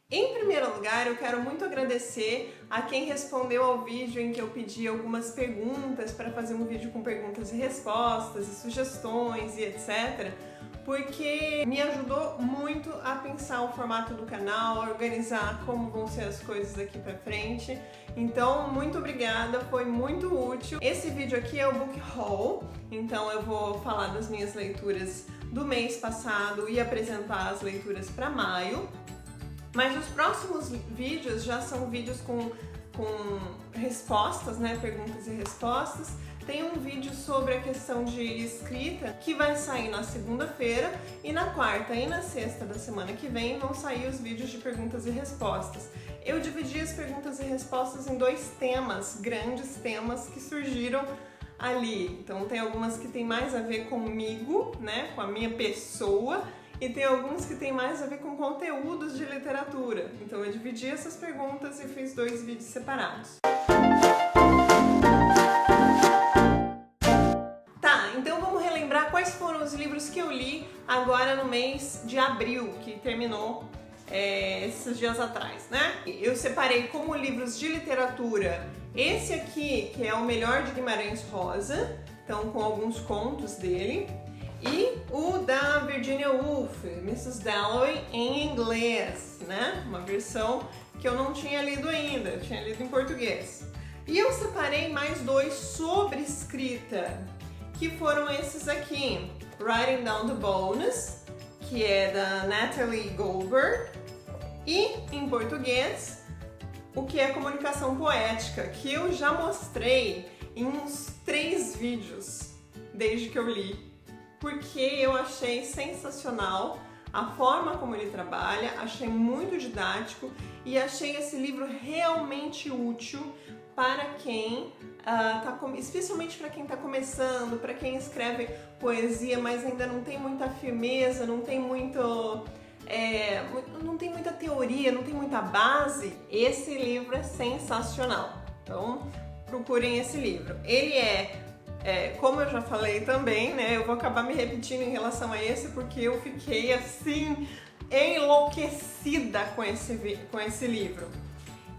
Em primeiro lugar, eu quero muito agradecer a quem respondeu ao vídeo em que eu pedi algumas perguntas para fazer um vídeo com perguntas e respostas, e sugestões e etc. Porque me ajudou muito a pensar o formato do canal, a organizar como vão ser as coisas daqui pra frente. Então, muito obrigada, foi muito útil. Esse vídeo aqui é o Book Haul, então eu vou falar das minhas leituras do mês passado e apresentar as leituras para maio. Mas os próximos vídeos já são vídeos com respostas, né? Perguntas e respostas. Tem um vídeo sobre a questão de escrita que vai sair na segunda-feira e na quarta e na sexta da semana que vem vão sair os vídeos de perguntas e respostas. Eu dividi as perguntas e respostas em dois temas, grandes temas que surgiram ali. Então tem algumas que tem mais a ver comigo, né? Com a minha pessoa. E tem alguns que tem mais a ver com conteúdos de literatura. Então eu dividi essas perguntas e fiz dois vídeos separados. Tá, então vamos relembrar quais foram os livros que eu li agora no mês de abril, que terminou esses dias atrás, né? Eu separei como livros de literatura esse aqui, que é o Melhor de Guimarães Rosa, então com alguns contos dele. E o da Virginia Woolf, Mrs. Dalloway, em inglês, né? Uma versão que eu não tinha lido ainda, eu tinha lido em português. E eu separei mais dois sobre escrita, que foram esses aqui. Writing Down the Bones, que é da Natalie Goldberg, e em português, O que é Comunicação Poética, que eu já mostrei em uns 3 vídeos desde que eu li. Porque eu achei sensacional a forma como ele trabalha, achei muito didático e achei esse livro realmente útil para quem especialmente para quem está começando, para quem escreve poesia, mas ainda não tem muita firmeza, não tem muita teoria, não tem muita base. Esse livro é sensacional. Então, procurem esse livro. Ele como eu já falei também, né, eu vou acabar me repetindo em relação a esse porque eu fiquei assim enlouquecida com esse livro.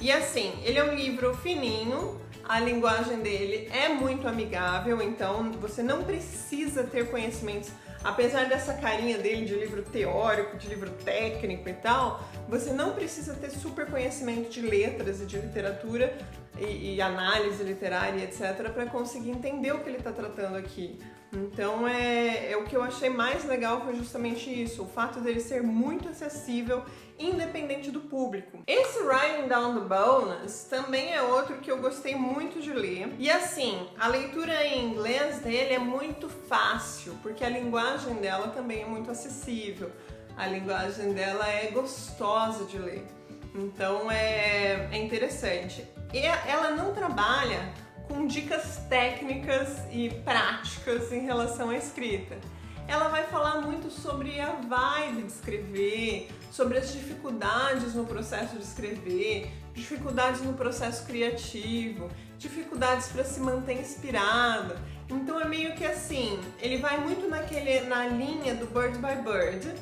E assim, ele é um livro fininho, a linguagem dele é muito amigável, então você não precisa ter conhecimentos, apesar dessa carinha dele de livro teórico, de livro técnico e tal, você não precisa ter super conhecimento de letras e de literatura e análise literária, etc, para conseguir entender o que ele está tratando aqui. Então o que eu achei mais legal foi justamente isso, o fato dele ser muito acessível, independente do público. Esse Writing Down the Bones também é outro que eu gostei muito de ler. E assim, a leitura em inglês dele é muito fácil, porque a linguagem dela também é muito acessível. A linguagem dela é gostosa de ler. Então é interessante. E ela não trabalha com dicas técnicas e práticas em relação à escrita. Ela vai falar muito sobre a vibe de escrever, sobre as dificuldades no processo de escrever, dificuldades no processo criativo, dificuldades para se manter inspirada. Então é meio que assim, ele vai muito na linha do Bird by Bird,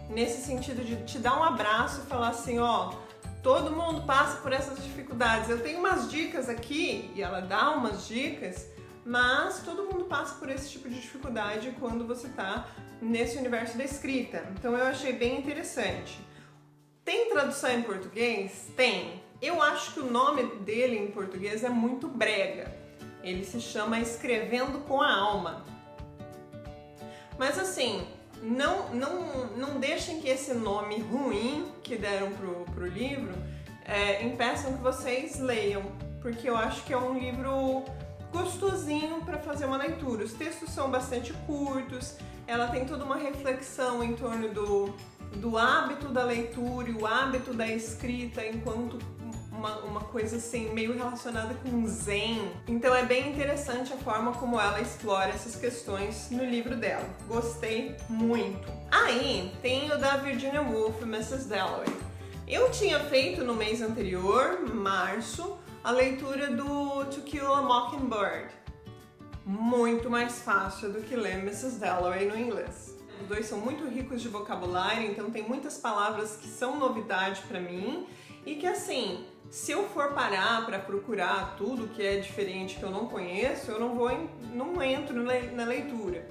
nesse sentido de te dar um abraço e falar assim, ó, todo mundo passa por essas dificuldades. Eu tenho umas dicas aqui, e ela dá umas dicas, mas todo mundo passa por esse tipo de dificuldade quando você está nesse universo da escrita. Então eu achei bem interessante. Tem tradução em português? Tem. Eu acho que o nome dele em português é muito brega. Ele se chama Escrevendo com a Alma. Mas assim, não deixem que esse nome ruim que deram pro livro impeçam que vocês leiam, porque eu acho que é um livro gostosinho para fazer uma leitura. Os textos são bastante curtos, ela tem toda uma reflexão em torno do hábito da leitura e o hábito da escrita enquanto uma coisa assim meio relacionada com zen. Então é bem interessante a forma como ela explora essas questões no livro dela. Gostei muito. Aí tem o da Virginia Woolf, Mrs. Dalloway. Eu tinha feito no mês anterior, março, a leitura do To Kill a Mockingbird. Muito mais fácil do que ler Mrs. Dalloway no inglês. Os dois são muito ricos de vocabulário, então tem muitas palavras que são novidade para mim e que, assim, se eu for parar para procurar tudo que é diferente, que eu não conheço, eu não entro na leitura.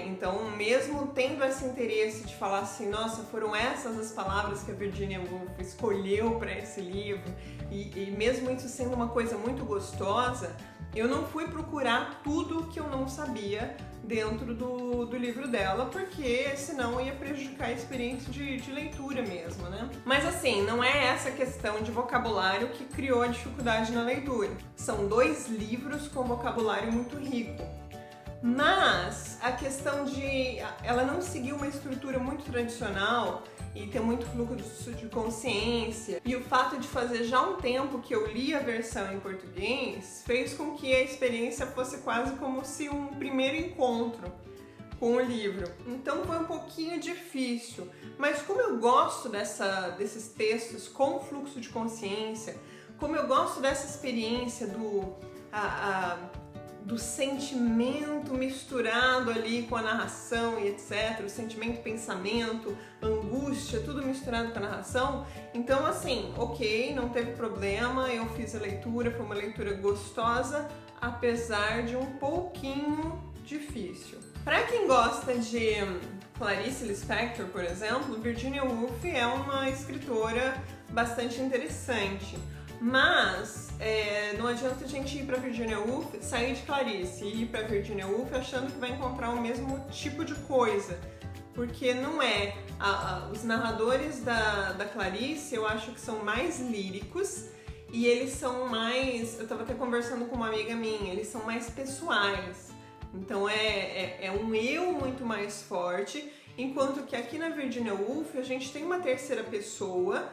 Então, mesmo tendo esse interesse de falar assim, nossa, foram essas as palavras que a Virginia Woolf escolheu para esse livro, e mesmo isso sendo uma coisa muito gostosa, eu não fui procurar tudo que eu não sabia dentro do livro dela, porque senão ia prejudicar a experiência de leitura mesmo, né? Mas assim, não é essa questão de vocabulário que criou a dificuldade na leitura. São 2 livros com vocabulário muito rico. Mas a questão de ela não seguir uma estrutura muito tradicional e ter muito fluxo de consciência, e o fato de fazer já um tempo que eu li a versão em português fez com que a experiência fosse quase como se um primeiro encontro com o livro. Então foi um pouquinho difícil, mas como eu gosto desses textos com fluxo de consciência, como eu gosto dessa experiência do sentimento misturado ali com a narração e etc, o sentimento, pensamento, angústia, tudo misturado com a narração, então assim, ok, não teve problema, eu fiz a leitura, foi uma leitura gostosa, apesar de um pouquinho difícil. Para quem gosta de Clarice Lispector, por exemplo, Virginia Woolf é uma escritora bastante interessante. Mas não adianta a gente ir para Virginia Woolf, sair de Clarice e ir para Virginia Woolf achando que vai encontrar o mesmo tipo de coisa, porque não é. Os narradores da Clarice eu acho que são mais líricos e eles são mais, eu estava até conversando com uma amiga minha, eles são mais pessoais, então é um eu muito mais forte, enquanto que aqui na Virginia Woolf a gente tem uma terceira pessoa,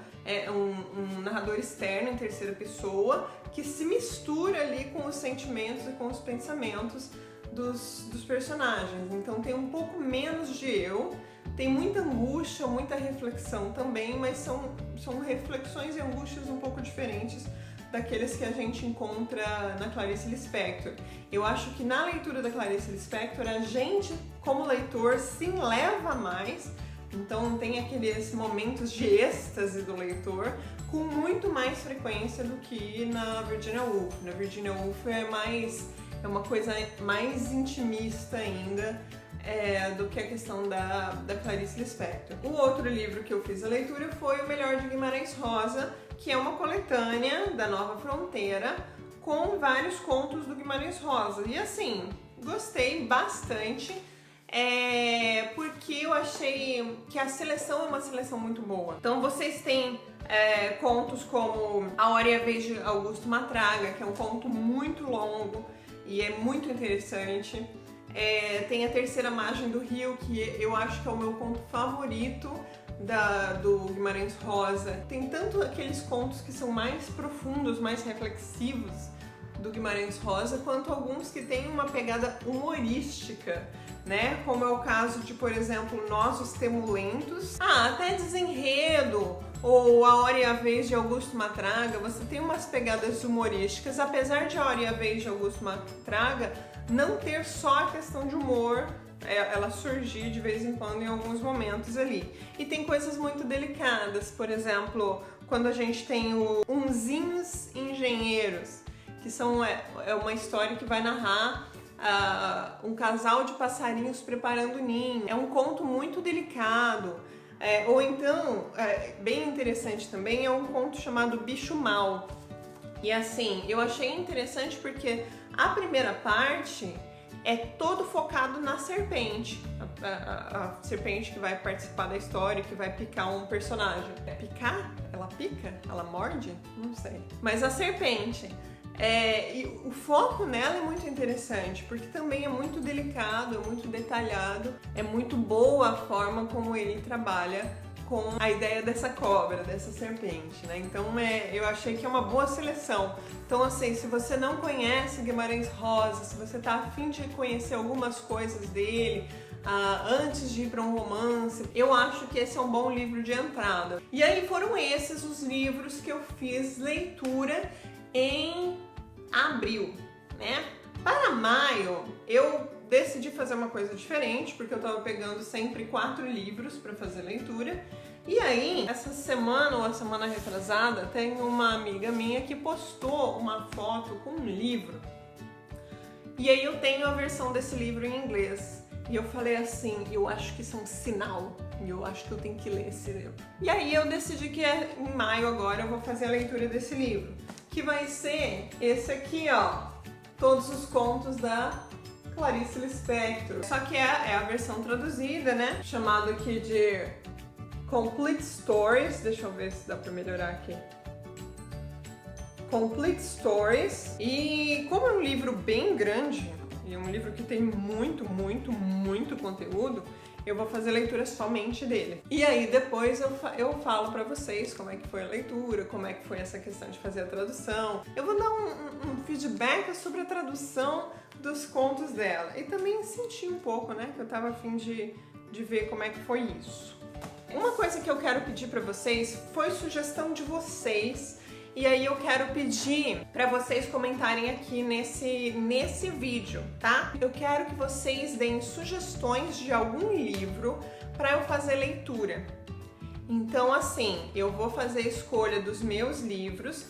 um narrador externo em terceira pessoa que se mistura ali com os sentimentos e com os pensamentos dos personagens. Então tem um pouco menos de eu, tem muita angústia, muita reflexão também, mas são reflexões e angústias um pouco diferentes daqueles que a gente encontra na Clarice Lispector. Eu acho que na leitura da Clarice Lispector a gente, como leitor, se leva mais. Então tem aqueles momentos de êxtase do leitor com muito mais frequência do que na Virginia Woolf. Na Virginia Woolf é uma coisa mais intimista ainda do que a questão da Clarice Lispector. O outro livro que eu fiz a leitura foi O Melhor de Guimarães Rosa, que é uma coletânea da Nova Fronteira com vários contos do Guimarães Rosa. E assim, gostei bastante. Porque eu achei que a seleção é uma seleção muito boa. Então vocês têm contos como A Hora e a Vez de Augusto Matraga, que é um conto muito longo e é muito interessante. Tem A Terceira Margem do Rio, que eu acho que é o meu conto favorito do Guimarães Rosa. Tem tanto aqueles contos que são mais profundos, mais reflexivos do Guimarães Rosa, quanto alguns que têm uma pegada humorística, né? Como é o caso de, por exemplo, Nós os Temulentos. Até Desenredo, ou A Hora e a Vez de Augusto Matraga, você tem umas pegadas humorísticas, apesar de A Hora e a Vez de Augusto Matraga não ter só a questão de humor, ela surgir de vez em quando em alguns momentos ali. E tem coisas muito delicadas, por exemplo, quando a gente tem o Unzinhos Engenheiros, que é uma história que vai narrar um casal de passarinhos preparando ninho. É um conto muito delicado. Ou então, bem interessante também, é um conto chamado Bicho Mau. E assim, eu achei interessante porque a primeira parte é todo focado na serpente. A serpente que vai participar da história, que vai picar um personagem. Picar? Ela pica? Ela morde? Não sei. Mas a serpente. E o foco nela é muito interessante, porque também é muito delicado, é muito detalhado, é muito boa a forma como ele trabalha com a ideia dessa cobra, dessa serpente, né? Então eu achei que é uma boa seleção. Então assim, se você não conhece Guimarães Rosa, se você tá a fim de conhecer algumas coisas dele, antes de ir para um romance, eu acho que esse é um bom livro de entrada. E aí foram esses os livros que eu fiz leitura em abril, né? Para maio, eu decidi fazer uma coisa diferente, porque eu tava pegando sempre 4 livros para fazer leitura. E aí, essa semana ou a semana retrasada, tem uma amiga minha que postou uma foto com um livro. E aí eu tenho a versão desse livro em inglês. E eu falei assim, eu acho que isso é um sinal. E eu acho que eu tenho que ler esse livro. E aí eu decidi que em maio agora eu vou fazer a leitura desse livro. Que vai ser esse aqui, ó. Todos os contos da Clarice Lispector. Só que é a versão traduzida, né? Chamado aqui de Complete Stories. Deixa eu ver se dá pra melhorar aqui. Complete Stories. E como é um livro bem grande, e é um livro que tem muito conteúdo, eu vou fazer leitura somente dele. E aí depois eu falo pra vocês como é que foi a leitura, como é que foi essa questão de fazer a tradução. Eu vou dar um feedback sobre a tradução dos contos dela. E também senti um pouco, né, que eu tava a fim de ver como é que foi isso. Uma coisa que eu quero pedir pra vocês foi sugestão de vocês. E aí eu quero pedir para vocês comentarem aqui nesse vídeo, tá? Eu quero que vocês deem sugestões de algum livro para eu fazer leitura. Então, assim, eu vou fazer a escolha dos meus livros.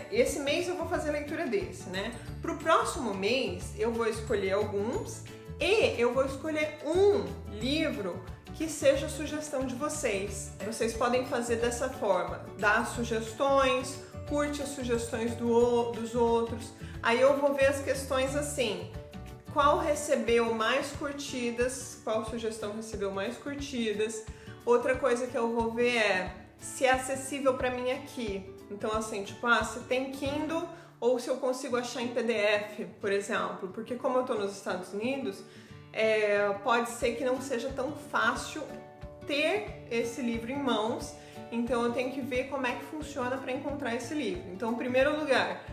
Esse mês eu vou fazer a leitura desse, né? Pro próximo mês eu vou escolher alguns e eu vou escolher um livro que seja sugestão de vocês. Vocês podem fazer dessa forma, dar sugestões, curte as sugestões dos outros. Aí eu vou ver as questões assim, qual recebeu mais curtidas, qual sugestão recebeu mais curtidas. Outra coisa que eu vou ver é se é acessível para mim aqui. Então assim, tipo, se tem Kindle ou se eu consigo achar em PDF, por exemplo. Porque como eu tô nos Estados Unidos, pode ser que não seja tão fácil ter esse livro em mãos. Então eu tenho que ver como é que funciona para encontrar esse livro. Então, em primeiro lugar,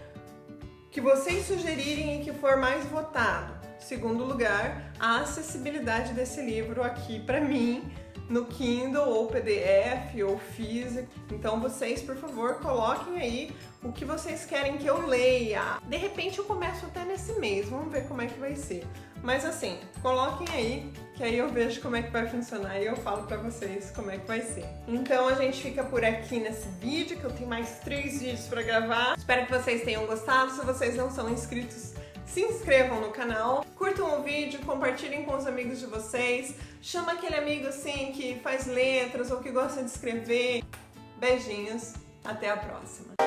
que vocês sugerirem e que for mais votado. Segundo lugar, a acessibilidade desse livro aqui para mim, no Kindle ou PDF ou físico. Então vocês, por favor, coloquem aí o que vocês querem que eu leia. De repente eu começo até nesse mês, vamos ver como é que vai ser. Mas assim, coloquem aí, que aí eu vejo como é que vai funcionar e eu falo pra vocês como é que vai ser. Então a gente fica por aqui nesse vídeo, que eu tenho mais 3 vídeos pra gravar. Espero que vocês tenham gostado. Se vocês não são inscritos, se inscrevam no canal, curtam o vídeo, compartilhem com os amigos de vocês, chama aquele amigo assim que faz letras ou que gosta de escrever. Beijinhos, até a próxima!